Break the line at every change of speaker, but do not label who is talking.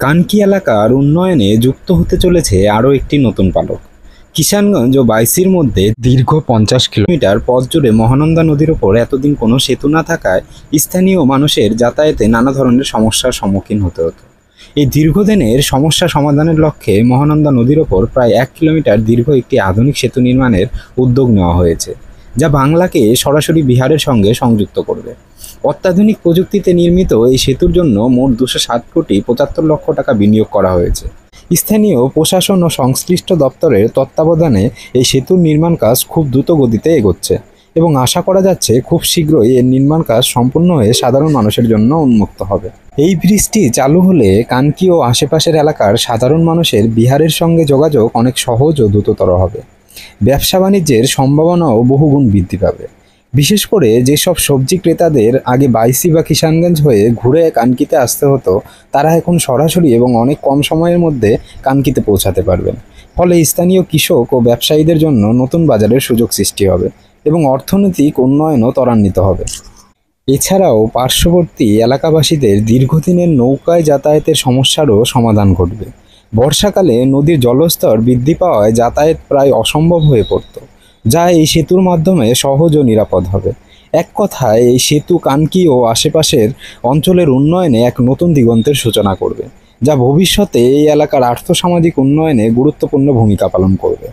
কানকি এলাকার উন্নয়নে যুক্ত হতে চলেছে আরও একটি নতুন পালক। কিষানগঞ্জ ও বাইসির মধ্যে দীর্ঘ 50 কিলোমিটার পথ জুড়ে মহানন্দা নদীর ওপর এতদিন কোনো সেতু না থাকায় স্থানীয় মানুষের যাতায়াতে নানা ধরনের সমস্যার সম্মুখীন হতে হতো। এই দীর্ঘদিনের সমস্যা সমাধানের লক্ষ্যে মহানন্দা নদীর ওপর প্রায় 1 কিলোমিটার দীর্ঘ একটি আধুনিক সেতু নির্মাণের উদ্যোগ নেওয়া হয়েছে, যা বাংলাকে সরাসরি বিহারের সঙ্গে সংযুক্ত করবে। অত্যাধুনিক প্রযুক্তিতে নির্মিত এই সেতুর জন্য মোট 207 কোটি 75 লক্ষ টাকা বিনিয়োগ করা হয়েছে। স্থানীয় প্রশাসন ও সংশ্লিষ্ট দপ্তরের তত্ত্বাবধানে এই সেতুর নির্মাণ কাজ খুব দ্রুত গতিতে এগোচ্ছে এবং আশা করা যাচ্ছে খুব শীঘ্রই এর নির্মাণ কাজ সম্পূর্ণ হয়ে সাধারণ মানুষের জন্য উন্মুক্ত হবে। এই ব্রিজটি চালু হলে কানকি ও আশেপাশের এলাকার সাধারণ মানুষের বিহারের সঙ্গে যোগাযোগ অনেক সহজ ও দ্রুততর হবে। ব্যবসা বাণিজ্যের সম্ভাবনাও বহুগুণ বৃদ্ধি পাবে। বিশেষ করে যেসব সবজি ক্রেতাদের আগে বাইসি বা কিষানগঞ্জ হয়ে ঘুরে কানকিতে আসতে হতো, তারা এখন সরাসরি এবং অনেক কম সময়ের মধ্যে কানকিতে পৌঁছাতে পারবেন। ফলে স্থানীয় কৃষক ও ব্যবসায়ীদের জন্য নতুন বাজারের সুযোগ সৃষ্টি হবে এবং অর্থনৈতিক উন্নয়নও ত্বরান্বিত হবে। এছাড়াও পার্শ্ববর্তী এলাকাবাসীদের দীর্ঘদিনের নৌকায় যাতায়াতের সমস্যারও সমাধান ঘটবে। বর্ষাকালে নদীর জলস্তর বৃদ্ধি পাওয়ায় যাতায়াত প্রায় অসম্ভব হয়ে পড়ত, যা এই সেতুর মাধ্যমে সহজ ও নিরাপদ হবে। এক কথায় এই সেতু কানকি ও আশেপাশের অঞ্চলের উন্নয়নে এক নতুন দিগন্তের সূচনা করবে, যা ভবিষ্যতে এই এলাকার আর্থসামাজিক উন্নয়নে গুরুত্বপূর্ণ ভূমিকা পালন করবে।